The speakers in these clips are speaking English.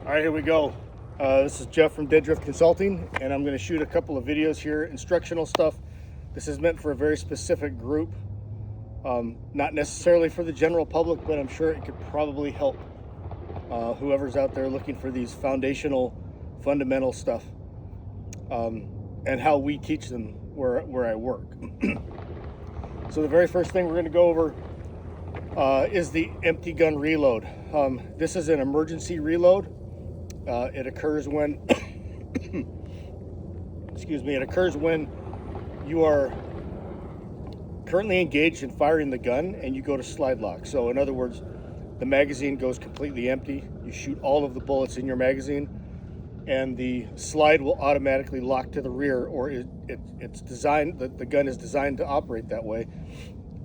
All right, here we go. This is Jeff from Dead Drift Consulting, and I'm going to shoot a couple of videos here, instructional stuff. This is meant for a very specific group, not necessarily for the general public, but I'm sure it could probably help whoever's out there looking for these fundamental stuff, and how we teach them where I work. So the very first thing we're going to go over is the empty gun reload. This is an emergency reload. It occurs when, it occurs when you are currently engaged in firing the gun and you go to slide lock. So in other words, the magazine goes completely empty. You shoot all of the bullets in your magazine, and the slide will automatically lock to the rear, or it's designed, the gun is designed to operate that way,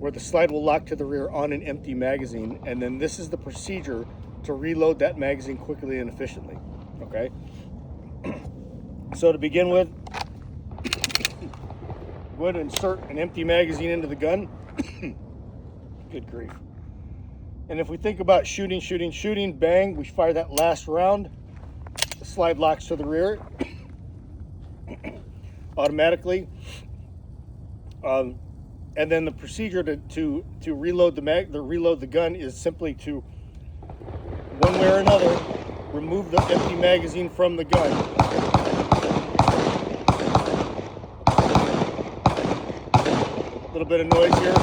where the slide will lock to the rear on an empty magazine, and then this is the procedure to reload that magazine quickly and efficiently. Okay? So to begin with, go ahead and insert an empty magazine into the gun. Good grief. And if we think about shooting, bang, we fire that last round, the slide locks to the rear automatically. And then the procedure to reload the gun is simply to, one way or another, remove the empty magazine from the gun. A little bit of noise here.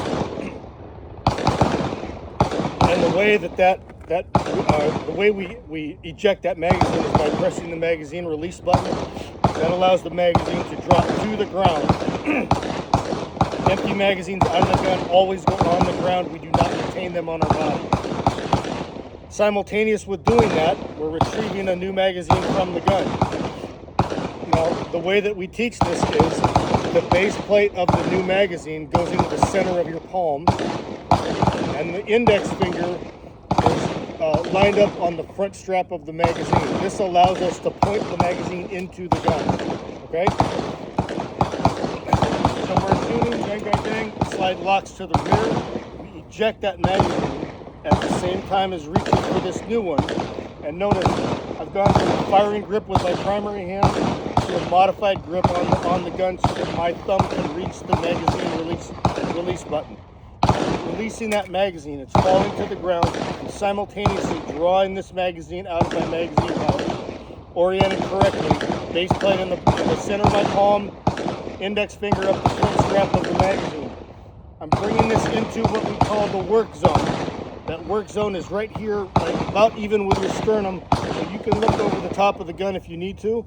And the way the way we eject that magazine is by pressing the magazine release button. That allows the magazine to drop to the ground. Empty magazines out of the gun always go on the ground. We do not retain them on our body. Simultaneous with doing that, we're retrieving a new magazine from the gun. Now, the way that we teach this is the base plate of the new magazine goes into the center of your palm, and the index finger is lined up on the front strap of the magazine. This allows us to point the magazine into the gun. Okay? So we're shooting, bang, bang, bang, the slide locks to the rear. We eject that magazine at the same time as reaching for this new one. And notice, I've gone from a firing grip with my primary hand to a modified grip on the gun so that my thumb can reach the magazine release button. Releasing that magazine, it's falling to the ground, and simultaneously drawing this magazine out of my magazine pouch, oriented correctly, base plate in the center of my palm, index finger up the front strap of the magazine. I'm bringing this into what we call the work zone. That work zone is right here, like about even with your sternum, so you can look over the top of the gun if you need to.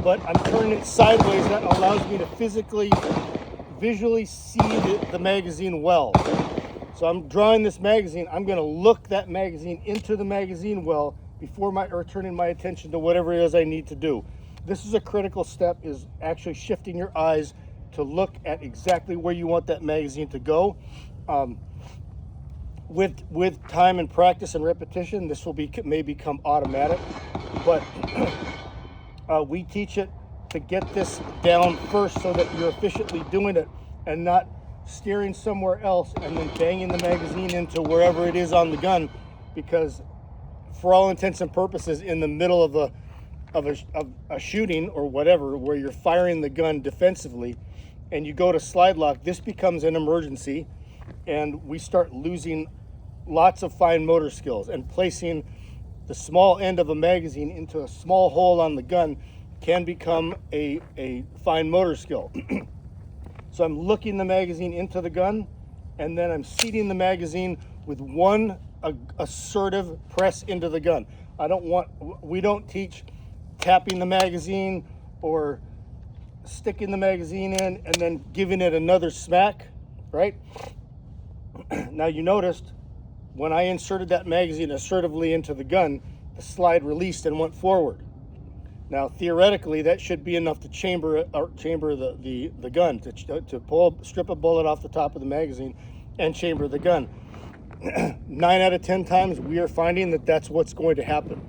But I'm turning it sideways. That allows me to visually see the magazine well. So I'm drawing this magazine. I'm going to look that magazine into the magazine well before turning my attention to whatever it is I need to do. This is a critical step, is actually shifting your eyes to look at exactly where you want that magazine to go. With time and practice and repetition, this may become automatic, but we teach it to get this down first so that you're efficiently doing it and not steering somewhere else and then banging the magazine into wherever it is on the gun, because for all intents and purposes, in the middle of a shooting or whatever, where you're firing the gun defensively and you go to slide lock, this becomes an emergency, and we start losing lots of fine motor skills, and placing the small end of a magazine into a small hole on the gun can become a fine motor skill. So I'm looking the magazine into the gun, and then I'm seating the magazine with one assertive press into the gun. We don't teach tapping the magazine or sticking the magazine in and then giving it another smack, right? Now you noticed when I inserted that magazine assertively into the gun, the slide released and went forward. Now theoretically, that should be enough to chamber the gun, to strip a bullet off the top of the magazine and chamber the gun. 9 out of 10 times we are finding that that's what's going to happen,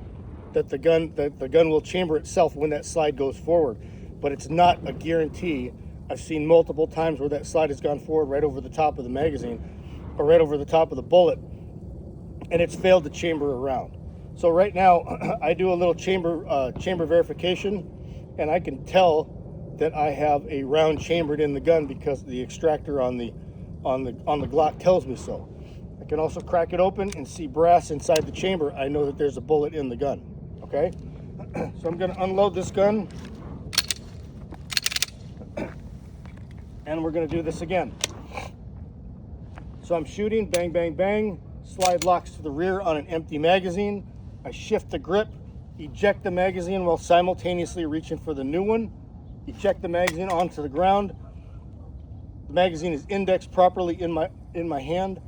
that the gun will chamber itself when that slide goes forward, but it's not a guarantee. I've seen multiple times where that slide has gone forward right over the top of the magazine or right over the top of the bullet, and it's failed to chamber around. So right now I do a little chamber verification, and I can tell that I have a round chambered in the gun because the extractor on the Glock tells me so. I can also crack it open and see brass inside the chamber. I know that there's a bullet in the gun. Okay, so I'm going to unload this gun, and we're going to do this again. So I'm shooting, bang, bang, bang. Slide locks to the rear on an empty magazine. I shift the grip, eject the magazine while simultaneously reaching for the new one. Eject the magazine onto the ground. The magazine is indexed properly in my hand.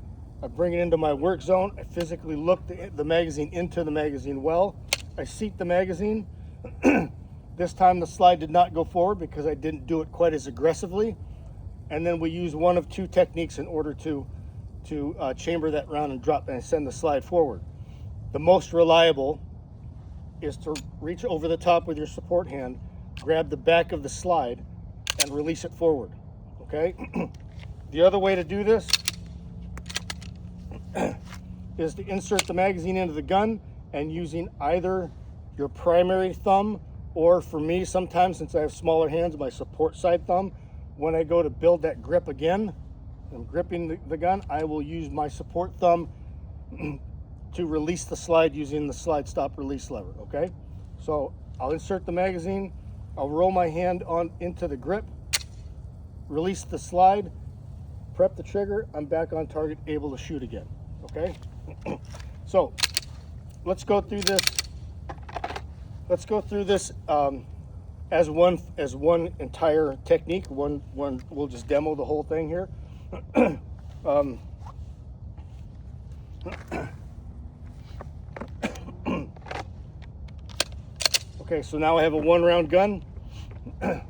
I bring it into my work zone. I physically look the magazine into the magazine well. I seat the magazine. This time the slide did not go forward because I didn't do it quite as aggressively. And then we use one of two techniques in order to chamber that round and drop and send the slide forward. The most reliable is to reach over the top with your support hand, grab the back of the slide, and release it forward. Okay? The other way to do this is to insert the magazine into the gun and using either your primary thumb, or for me, sometimes since I have smaller hands, my support side thumb. When I go to build that grip again, I'm gripping the gun, I will use my support thumb to release the slide using the slide stop release lever. Okay, so I'll insert the magazine, I'll roll my hand on into the grip, release the slide, prep the trigger, I'm back on target, able to shoot again. Okay, so let's go through this. Let's go through this as one entire technique. One we'll just demo the whole thing here. Okay, so now I have a 1-round gun.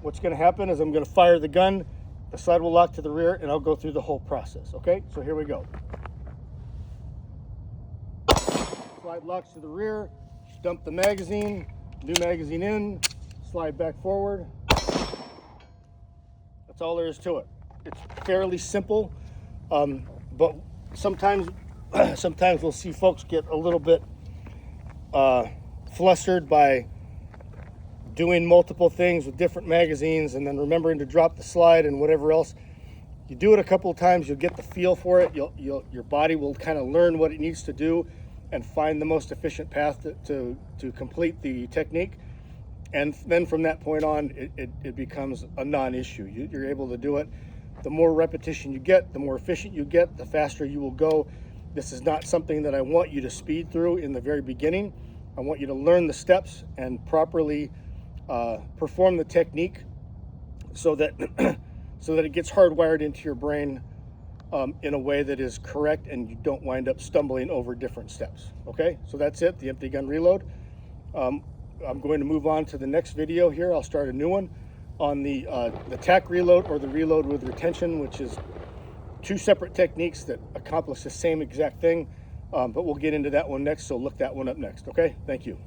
What's going to happen is I'm going to fire the gun, the slide will lock to the rear, and I'll go through the whole process. Okay, so here we go. Slide locks to the rear, dump the magazine, new magazine in, slide back forward. That's all there is to it. It's fairly simple, but sometimes we'll see folks get a little bit flustered by doing multiple things with different magazines and then remembering to drop the slide and whatever else. You do it a couple of times, you'll get the feel for it. Your body will kind of learn what it needs to do and find the most efficient path to complete the technique. And then from that point on, it becomes a non-issue. You're able to do it. The more repetition you get, the more efficient you get, the faster you will go. This is not something that I want you to speed through in the very beginning. I want you to learn the steps and properly perform the technique so that it gets hardwired into your brain in a way that is correct and you don't wind up stumbling over different steps. Okay, so that's it, the empty gun reload. I'm going to move on to the next video here. I'll start a new one on the tack reload, or the reload with retention, which is two separate techniques that accomplish the same exact thing, but we'll get into that one next, so look that one up next. Okay, thank you.